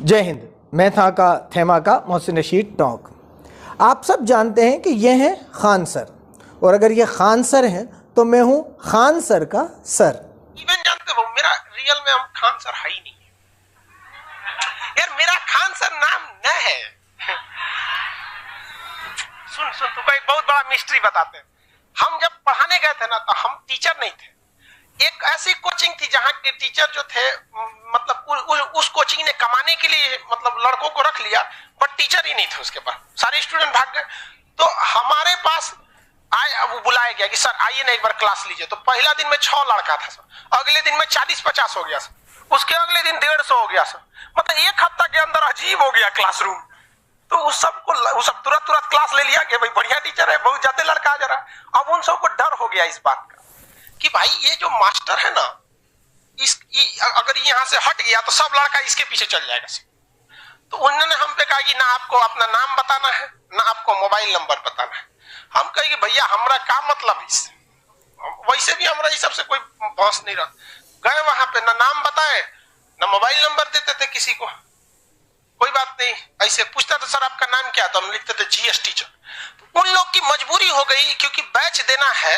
जय हिंद। मैं था का थेमा का मोहसिन रशीद टोंक। आप सब जानते हैं कि ये हैं खान सर, और अगर ये खान सर हैं तो मैं हूँ खान सर का सर। इवन जानते हो मेरा रियल में हम खान सर है ही नहीं यार, मेरा खान सर नाम न है। सुन सुन तुमको एक बहुत बड़ा मिस्ट्री बताते हैं। हम जब पढ़ाने गए थे ना तो हम टीचर नहीं थे। एक ऐसी कोचिंग थी जहाँ के टीचर जो थे मतलब उस कोचिंग ने कमाने के लिए मतलब लड़कों को रख लिया, बट टीचर ही नहीं थे उसके पास। सारे स्टूडेंट भाग गए तो हमारे पास आए, वो बुलाया गया कि सर आइए ना एक बार क्लास लीजिए। तो पहला दिन में 6 लड़का था सर, अगले दिन में 40-50 हो गया सर, उसके अगले दिन 150 हो गया सर। मतलब एक हफ्ता के अंदर अजीब हो गया क्लासरूम। तो उस सब तुरंत क्लास ले लिया कि भाई बढ़िया टीचर है, बहुत ज्यादा लड़का आ जा रहा है। अब उन सबको डर हो गया इस बात का कि भाई ये जो मास्टर है ना, अगर यहाँ से हट गया तो सब लड़का इसके पीछे चल जाएगा। तो उन्होंने हम पे कहा कि ना आपको अपना नाम बताना है, ना आपको मोबाइल नंबर बताना है। हम कहे कि भैया हमरा का मतलब इससे, वैसे भी हमरा इस सबसे कोई बहस नहीं रहा। गए वहां पे, ना नाम बताए ना मोबाइल नंबर देते थे किसी को। कोई बात नहीं, ऐसे पूछता था सर आपका नाम क्या, तो हम लिखते थे जीएस टीचर। उन लोग की मजबूरी हो गई क्योंकि बैच देना है,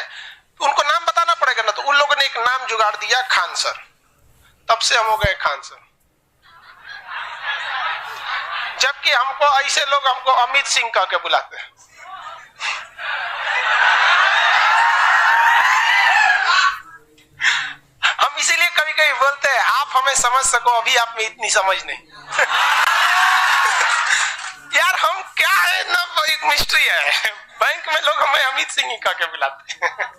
उनको नाम बताना पड़ेगा ना, तो उन लोगों ने एक नाम जुगाड़ दिया खान सर। तब से हम हो गए खान सर। जबकि हमको ऐसे लोग हमको अमित सिंह कह के बुलाते हैं। हम इसीलिए कभी कभी बोलते हैं आप हमें समझ सको, अभी आप में इतनी समझ नहीं। यार हम क्या है ना, एक मिस्ट्री है। बैंक में लोग हमें अमित सिंह ही कह के बुलाते हैं।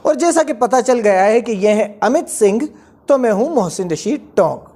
और जैसा कि पता चल गया है कि यह है अमित सिंह, तो मैं हूं मोहसिन रशीद टोंक।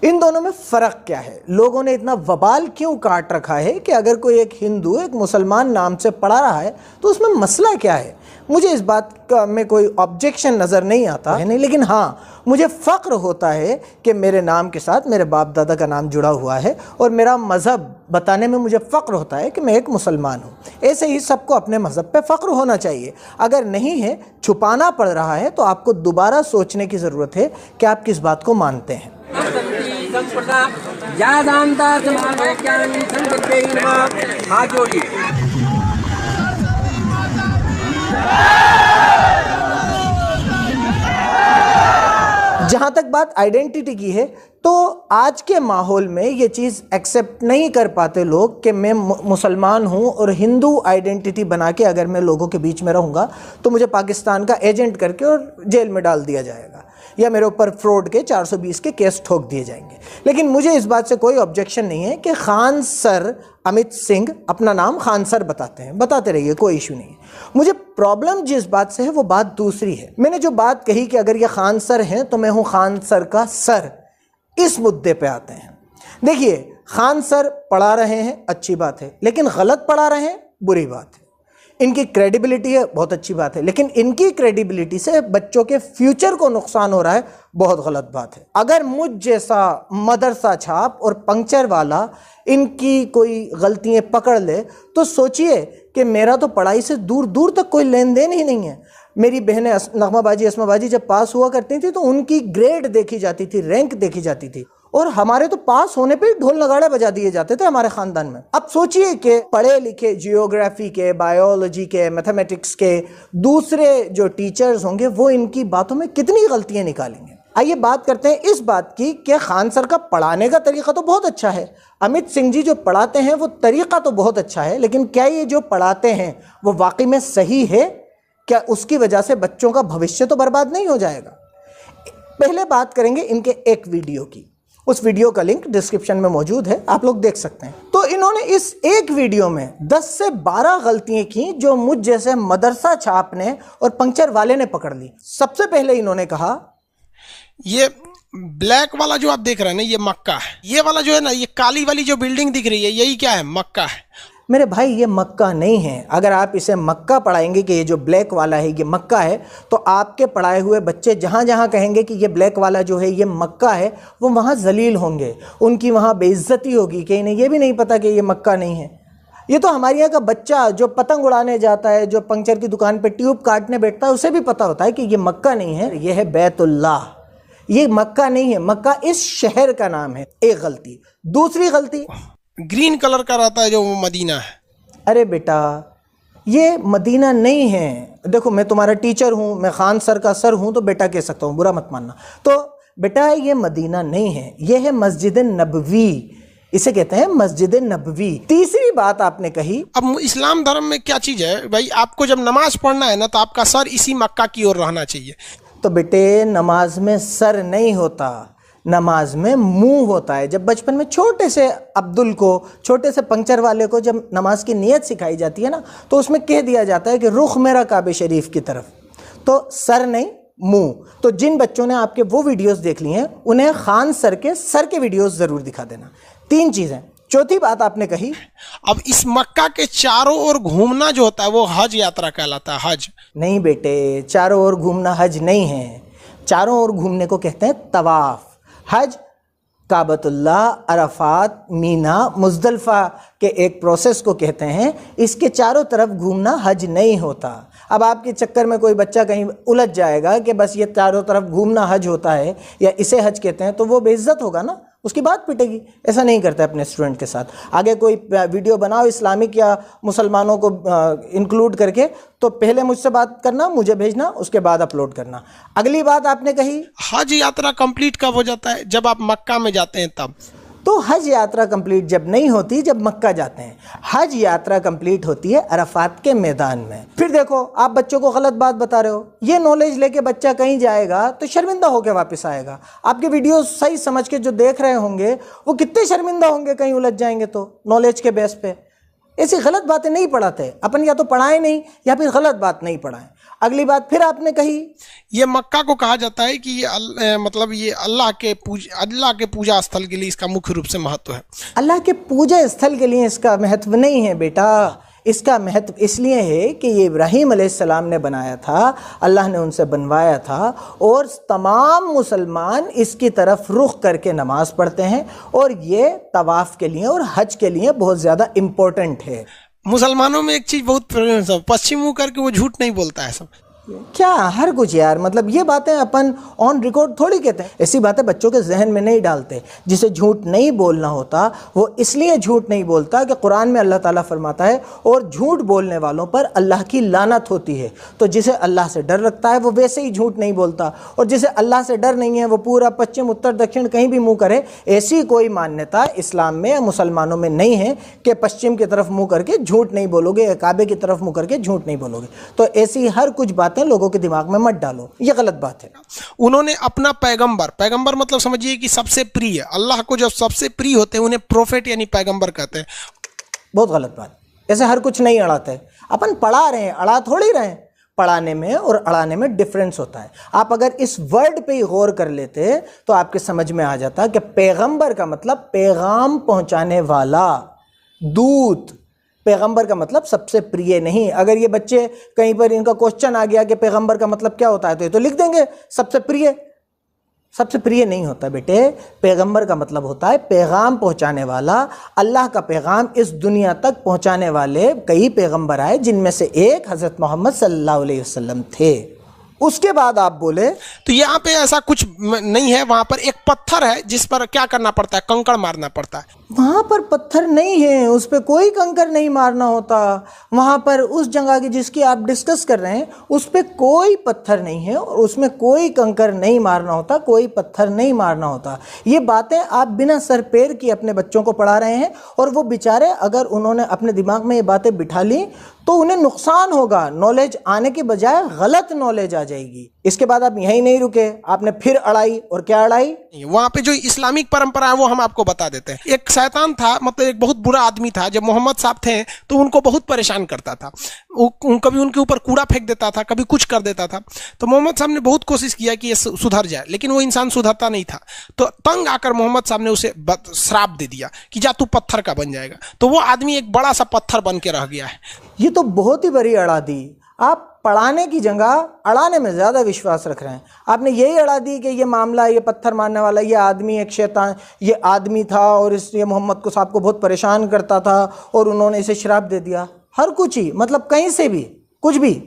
इन दोनों में फ़र्क क्या है? लोगों ने इतना वबाल क्यों काट रखा है कि अगर कोई एक हिंदू एक मुसलमान नाम से पढ़ा रहा है तो उसमें मसला क्या है? मुझे इस बात का में कोई ऑब्जेक्शन नज़र नहीं आता है नहीं, लेकिन हाँ मुझे फ़ख्र होता है कि मेरे नाम के साथ मेरे बाप दादा का नाम जुड़ा हुआ है, और मेरा मज़हब बताने में मुझे फ़ख्र होता है कि मैं एक मुसलमान हूँ। ऐसे ही सबको अपने मज़हब पे फ़ख्र होना चाहिए। अगर नहीं है, छुपाना पड़ रहा है, तो आपको दोबारा सोचने की ज़रूरत है कि आप किस बात को मानते हैं। हाथ जोड़िए। जहाँ तक बात आइडेंटिटी की है, तो आज के माहौल में ये चीज़ एक्सेप्ट नहीं कर पाते लोग कि मैं मुसलमान हूँ और हिंदू आइडेंटिटी बना के अगर मैं लोगों के बीच में रहूँगा तो मुझे पाकिस्तान का एजेंट करके और जेल में डाल दिया जाएगा, या मेरे ऊपर फ्रॉड के 420 के केस ठोक दिए जाएंगे। लेकिन मुझे इस बात से कोई ऑब्जेक्शन नहीं है कि खान सर अमित सिंह अपना नाम खान सर बताते हैं, बताते रहिए, कोई इशू नहीं है। मुझे प्रॉब्लम जिस बात से है वो बात दूसरी है। मैंने जो बात कही कि अगर ये खान सर हैं तो मैं हूँ खान सर का सर, इस मुद्दे पे आते हैं। देखिए, खान सर पढ़ा रहे हैं, अच्छी बात है, लेकिन गलत पढ़ा रहे हैं, बुरी बात है। इनकी क्रेडिबिलिटी है, बहुत अच्छी बात है, लेकिन इनकी क्रेडिबिलिटी से बच्चों के फ्यूचर को नुकसान हो रहा है, बहुत गलत बात है। अगर मुझ जैसा मदरसा छाप और पंक्चर वाला इनकी कोई गलतियां पकड़ ले तो सोचिए कि मेरा तो पढ़ाई से दूर दूर तक कोई लेन देन ही नहीं है। मेरी बहनें नगमाबाजी असमाबाजी जब पास हुआ करती थी तो उनकी ग्रेड देखी जाती थी, रैंक देखी जाती थी, और हमारे तो पास होने पे ढोल नगाड़े बजा दिए जाते थे हमारे ख़ानदान में। अब सोचिए कि पढ़े लिखे जियोग्राफी के, बायोलॉजी के, मैथमेटिक्स के दूसरे जो टीचर्स होंगे वो इनकी बातों में कितनी गलतियां निकालेंगे। आइए बात करते हैं इस बात की कि खान सर का पढ़ाने का तरीका तो बहुत अच्छा है, अमित सिंह जी जो पढ़ाते हैं वो तरीका तो बहुत अच्छा है, लेकिन क्या ये जो पढ़ाते हैं वो वाकई में सही है? क्या उसकी वजह से बच्चों का भविष्य तो बर्बाद नहीं हो जाएगा? पहले बात करेंगे इनके एक वीडियो की। उस वीडियो का लिंक डिस्क्रिप्शन में मौजूद है, आप लोग देख सकते हैं। तो इन्होंने इस एक वीडियो में 10 से 12 गलतियां की जो मुझ जैसे मदरसा छाप ने और पंक्चर वाले ने पकड़ ली। सबसे पहले इन्होंने कहा, ये ब्लैक वाला जो आप देख रहे हैं ना, ये मक्का है। ये वाला जो है ना, ये काली वाली जो बिल्डिंग दिख रही है, यही क्या है? मक्का है। मेरे भाई ये मक्का नहीं है। अगर आप इसे मक्का पढ़ाएंगे कि ये जो ब्लैक वाला है ये मक्का है, तो आपके पढ़ाए हुए बच्चे जहाँ जहाँ कहेंगे कि ये ब्लैक वाला जो है ये मक्का है, वो वहाँ जलील होंगे, उनकी वहाँ बेइज्जती होगी कि इन्हें ये भी नहीं पता कि ये मक्का नहीं है। ये तो हमारे यहाँ का बच्चा जो पतंग उड़ाने जाता है, जो पंक्चर की दुकान पे ट्यूब काटने बैठता है, उसे भी पता होता है कि ये मक्का नहीं है, ये है बैतुल्लाह। ये मक्का नहीं है, मक्का इस शहर का नाम है। एक गलती। दूसरी गलती, ग्रीन कलर का रहता है जो वो मदीना है। अरे बेटा ये मदीना नहीं है। देखो मैं तुम्हारा टीचर हूँ, मैं खान सर का सर हूँ, तो बेटा कह सकता हूँ, बुरा मत मानना। तो बेटा ये मदीना नहीं है, ये है मस्जिद नबवी, इसे कहते हैं मस्जिद नबवी। तीसरी बात आपने कही, अब इस्लाम धर्म में क्या चीज है भाई, आपको जब नमाज पढ़ना है ना तो आपका सर इसी मक्का की ओर रहना चाहिए। तो बेटे नमाज में सर नहीं होता, नमाज में मुंह होता है। जब बचपन में छोटे से अब्दुल को, छोटे से पंक्चर वाले को जब नमाज की नियत सिखाई जाती है ना, तो उसमें कह दिया जाता है कि रुख मेरा काबे शरीफ की तरफ। तो सर नहीं, मुंह। तो जिन बच्चों ने आपके वो वीडियोस देख लिए हैं, उन्हें खान सर के वीडियोस ज़रूर दिखा देना। 3 चीज़ें। चौथी बात आपने कही, अब इस मक्का के चारों ओर घूमना जो होता है वो हज यात्रा कहलाता है। हज नहीं बेटे, चारों ओर घूमना हज नहीं है। चारों ओर घूमने को कहते हैं तवाफ। हज काबतुल्लाह, अरफात, मीना, मुज़दलिफ़ा के एक प्रोसेस को कहते हैं। इसके चारों तरफ घूमना हज नहीं होता। अब आपके चक्कर में कोई बच्चा कहीं उलझ जाएगा कि बस ये चारों तरफ घूमना हज होता है या इसे हज कहते हैं, तो वो बेइज्जत होगा ना, उसकी बात पिटेगी। ऐसा नहीं करता अपने स्टूडेंट के साथ। आगे कोई वीडियो बनाओ इस्लामिक या मुसलमानों को इंक्लूड करके, तो पहले मुझसे बात करना, मुझे भेजना, उसके बाद अपलोड करना। अगली बात आपने कही, हज यात्रा कंप्लीट कब हो जाता है? जब आप मक्का में जाते हैं तब। तो हज यात्रा कंप्लीट जब नहीं होती, जब मक्का जाते हैं। हज यात्रा कंप्लीट होती है अरफात के मैदान में। फिर देखो आप बच्चों को गलत बात बता रहे हो। ये नॉलेज लेके बच्चा कहीं जाएगा तो शर्मिंदा होकर वापस आएगा। आपके वीडियो सही समझ के जो देख रहे होंगे वो कितने शर्मिंदा होंगे कहीं उलझ जाएंगे तो, नॉलेज के बेस पे। ऐसी गलत बातें नहीं पढ़ाते अपन, या तो पढ़ाएं नहीं या फिर गलत बात नहीं पढ़ाएं। अगली बात फिर आपने कही, ये मक्का को कहा जाता है कि ये मतलब ये अल्लाह के पूजा स्थल के लिए इसका मुख्य रूप से महत्व है। अल्लाह के पूजा स्थल के लिए इसका महत्व नहीं है बेटा। इसका महत्व इसलिए है कि ये इब्राहीम अलैहिस्सलाम ने बनाया था, अल्लाह ने उनसे बनवाया था, और तमाम मुसलमान इसकी तरफ रुख करके नमाज पढ़ते हैं, और ये तवाफ़ के लिए और हज के लिए बहुत ज़्यादा इम्पोर्टेंट है। मुसलमानों में एक चीज़ बहुत पश्चिम मुँह करके वो झूठ नहीं बोलता है सब। क्या हर कुछ यार, मतलब ये बातें अपन ऑन रिकॉर्ड थोड़ी कहते हैं। ऐसी बातें बच्चों के जहन में नहीं डालते। जिसे झूठ नहीं बोलना होता वो इसलिए झूठ नहीं बोलता कि कुरान में अल्लाह ताला फरमाता है और झूठ बोलने वालों पर अल्लाह की लानत होती है। तो जिसे अल्लाह से डर रखता है वो वैसे ही झूठ नहीं बोलता, और जिसे अल्लाह से डर नहीं है वो पूरा पश्चिम उत्तर दक्षिण कहीं भी मुँह करे। ऐसी कोई मान्यता इस्लाम में या मुसलमानों में नहीं है कि पश्चिम की तरफ मुँह करके झूठ नहीं बोलोगे या काबे की तरफ मुँह करके झूठ नहीं बोलोगे। तो ऐसी हर कुछ बातें लोगों के दिमाग में मत डालो, ये गलत बात है। उन्होंने अपना पैगंबर मतलब समझिए कि सबसे प्रिय, अल्लाह को जो सबसे प्रिय होते हैं उन्हें प्रोफेट यानी पैगंबर कहते हैं। बहुत गलत बात। ऐसे हर कुछ नहीं अड़ाते। अपन पढ़ा रहे हैं, अड़ा थोड़ी रहे हैं। पढ़ाने में और अड़ाने में डिफरेंस होता है। आप अगर इस वर्ड पे ही गौर कर लेते तो आपके समझ में आ जाता कि पैगंबर का मतलब पैगाम पहुंचाने वाला, दूत। पैगंबर का मतलब सबसे प्रिय नहीं। अगर ये बच्चे कहीं पर इनका क्वेश्चन आ गया कि पैगंबर का मतलब क्या होता है, तो ये तो लिख देंगे सबसे प्रिय। सबसे प्रिय नहीं होता बेटे। पैगंबर का मतलब होता है पैगाम पहुंचाने वाला। अल्लाह का पैगाम इस दुनिया तक पहुंचाने वाले कई पैगंबर आए, जिनमें से एक हज़रत मोहम्मद सल्लल्लाहु अलैहि वसल्लम थे। उसके बाद आप बोले तो यहाँ पे ऐसा कुछ नहीं है। वहां पर एक पत्थर है जिस पर क्या करना पड़ता है, कंकड़ मारना पड़ता है। वहां पर पत्थर नहीं है, उस पर कोई कंकड़ नहीं मारना होता। वहां पर उस जगह की जिसकी आप डिस्कस कर रहे हैं उस पर कोई पत्थर नहीं है और उसमें कोई कंकड़ नहीं मारना होता, कोई पत्थर नहीं मारना होता। ये बातें आप बिना सर पैर की अपने बच्चों को पढ़ा रहे हैं, और वो बेचारे अगर उन्होंने अपने दिमाग में ये बातें बिठा ली तो उन्हें नुकसान होगा। नॉलेज आने के बजाय गलत नॉलेज आ जाएगी। इसके बाद आप यहीं नहीं रुके, आपने फिर अड़ाई। और क्या अड़ाई? वहां पे जो इस्लामिक परंपरा है वो हम आपको बता देते हैं। एक शैतान था, मतलब एक बहुत बुरा आदमी था। जब मोहम्मद साहब थे तो उनको बहुत परेशान करता था। कभी उनके ऊपर कूड़ा फेंक देता था, कभी कुछ कर देता था। तो मोहम्मद साहब ने बहुत कोशिश किया कि ये सुधर जाए, लेकिन वो इंसान सुधरता नहीं था। तो तंग आकर मोहम्मद साहब ने उसे श्राप दे दिया कि जा तू पत्थर का बन जाएगा। तो वो आदमी एक बड़ा सा पत्थर बन के रह गया है। ये तो बहुत ही बड़ी अड़ा दी। आप पढ़ाने की जगह अड़ाने में ज़्यादा विश्वास रख रहे हैं। आपने यही अड़ा दी कि ये मामला, ये पत्थर मारने वाला, ये आदमी एक शैतान, ये आदमी था और ये मोहम्मद को साहब को बहुत परेशान करता था और उन्होंने इसे शराब दे दिया। हर कुछ ही, मतलब कहीं से भी कुछ भी।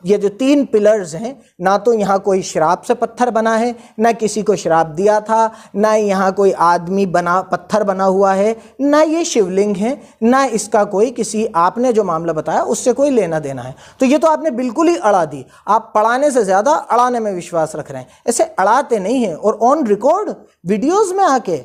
ये जो 3 पिलर्स हैं, ना तो यहाँ कोई शराब से पत्थर बना है, ना किसी को शराब दिया था, ना यहाँ कोई आदमी बना पत्थर बना हुआ है, ना ये शिवलिंग है, ना इसका कोई किसी आपने जो मामला बताया उससे कोई लेना देना है। तो ये तो आपने बिल्कुल ही अड़ा दी। आप पढ़ाने से ज़्यादा अड़ाने में विश्वास रख रहे हैं। ऐसे अड़ाते नहीं हैं। और ऑन रिकॉर्ड वीडियोज़ में आके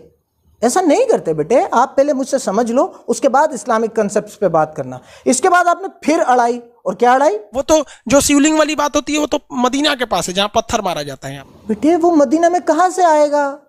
ऐसा नहीं करते बेटे। आप पहले मुझसे समझ लो, उसके बाद इस्लामिक कंसेप्ट्स पे बात करना। इसके बाद आपने फिर अड़ाई, और क्या अड़ाई? वो तो जो शिवलिंग वाली बात होती है वो तो मदीना के पास है जहाँ पत्थर मारा जाता है। बेटे वो मदीना में कहाँ से आएगा?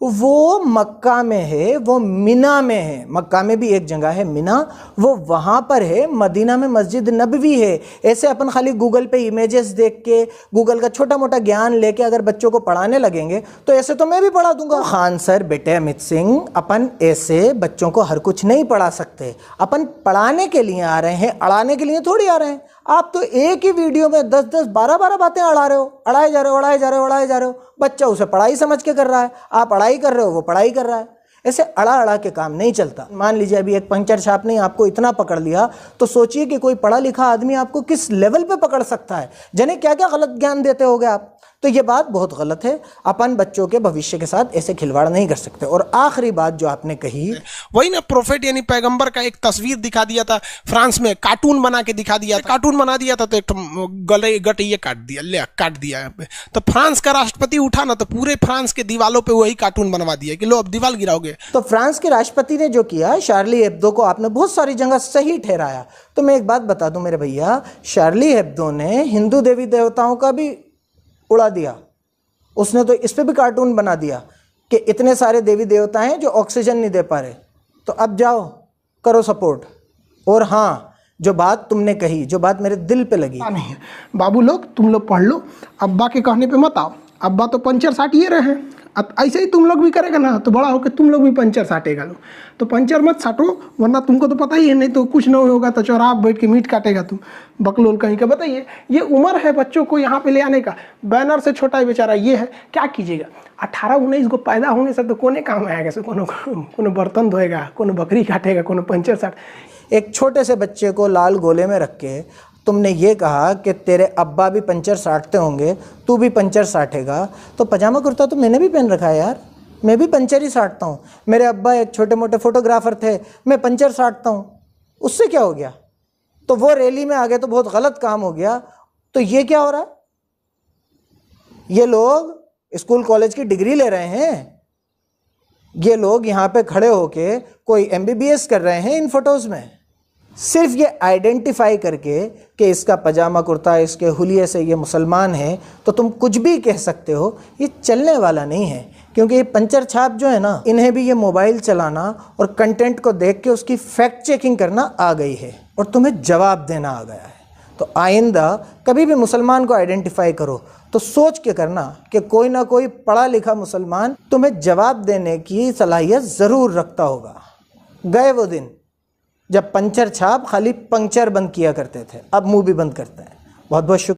वो मक्का में है, वो मिना में है। मक्का में भी एक जगह है मिना, वो वहाँ पर है। मदीना में मस्जिद नबवी है। ऐसे अपन खाली गूगल पे इमेजेस देख के, गूगल का छोटा मोटा ज्ञान लेके अगर बच्चों को पढ़ाने लगेंगे तो ऐसे तो मैं भी पढ़ा दूंगा। खान सर, बेटे अमित सिंह, अपन ऐसे बच्चों को हर कुछ नहीं पढ़ा सकते। अपन पढ़ाने के लिए आ रहे हैं, अड़ाने के लिए थोड़ी आ रहे हैं। आप तो एक ही वीडियो में 10-10, 12-12 बातें अड़ा रहे हो, अड़ाए जा रहे हो, अड़ाए जा रहे हो, अड़ाए जा रहे हो। बच्चा उसे पढ़ाई समझ के कर रहा है, आप अड़ाई कर रहे हो, वो पढ़ाई कर रहा है। ऐसे अड़ा अड़ा के काम नहीं चलता। मान लीजिए अभी एक पंचर छाप ने आपको इतना पकड़ लिया, तो सोचिए कि कोई पढ़ा लिखा आदमी आपको किस लेवल पे पकड़ सकता है। जाने क्या क्या गलत ज्ञान देते होगे आप। तो ये बात बहुत गलत है। अपन बच्चों के भविष्य के साथ ऐसे खिलवाड़ नहीं कर सकते। और आखिरी बात जो आपने कही, वही ना, प्रोफेट यानी पैगंबर का एक तस्वीर दिखा दिया था फ्रांस में, कार्टून बना के दिखा दिया, कार्टून बना दिया था तो एक गले गट ये काट दिया, ले काट दिया। तो फ्रांस का राष्ट्रपति उठा ना तो पूरे फ्रांस के दीवालों पे वही कार्टून बनवा दिया कि लो अब दीवार गिराओगे। तो फ्रांस के राष्ट्रपति ने जो किया, शार्ली हेब्दो को आपने बहुत सारी जगह सही ठहराया। तो मैं एक बात बता दूं मेरे भैया, शार्ली हेब्दो ने हिंदू देवी देवताओं का भी उड़ा दिया। उसने तो इस पे भी कार्टून बना दिया कि इतने सारे देवी देवता हैं जो ऑक्सीजन नहीं दे पा रहे, तो अब जाओ करो सपोर्ट। और हाँ, जो बात तुमने कही, जो बात मेरे दिल पे लगी, नहीं है बाबू लोग, तुम लोग पढ़ लो, अब्बा के कहने पे मत आओ। अब्बा तो पंचर साटिए रहे हैं, अब ऐसे ही तुम लोग भी करेगा ना तो बड़ा होकर तुम लोग भी पंचर साटेगा लो। तो पंचर मत साटो, वरना तुमको तो पता ही है, नहीं तो कुछ न होगा तो चौराहा बैठ के मीट काटेगा तुम, बकलोल कहीं का। बताइए, ये उम्र है बच्चों को यहाँ पे ले आने का। बैनर से छोटा ही बेचारा ये है, क्या कीजिएगा। 18-19 को पैदा होने से तो कोने काम आएगा से, कोनो बर्तन धोएगा, कोनो बकरी काटेगा, कोनो पंचर साट। एक छोटे से बच्चे को लाल गोले में रख के तुमने ये कहा कि तेरे अब्बा भी पंचर साटते होंगे, तू भी पंचर साटेगा। तो पजामा कुर्ता तो मैंने भी पहन रखा है यार, मैं भी पंचर ही साटता हूँ। मेरे अब्बा एक छोटे मोटे फोटोग्राफर थे, मैं पंचर साटता हूँ। उससे क्या हो गया? तो वो रैली में आ गए तो बहुत गलत काम हो गया। तो ये क्या हो रहा है? ये लोग स्कूल कॉलेज की डिग्री ले रहे हैं, ये लोग यहाँ पे खड़े होके कोई MBBS कर रहे हैं इन फोटोज़ में। सिर्फ ये आइडेंटिफाई करके कि इसका पजामा कुर्ता, इसके हुलिये से ये मुसलमान है, तो तुम कुछ भी कह सकते हो, ये चलने वाला नहीं है। क्योंकि ये पंचर छाप जो है ना, इन्हें भी ये मोबाइल चलाना और कंटेंट को देख के उसकी फैक्ट चेकिंग करना आ गई है और तुम्हें जवाब देना आ गया है। तो आइंदा कभी भी मुसलमान को आइडेंटिफाई करो तो सोच के करना कि कोई ना कोई पढ़ा लिखा मुसलमान तुम्हें जवाब देने की सलाहियत ज़रूर रखता होगा। गए वो दिन जब पंचर छाप खाली पंक्चर बंद किया करते थे, अब मुंह भी बंद करते हैं। बहुत बहुत शुक्रिया।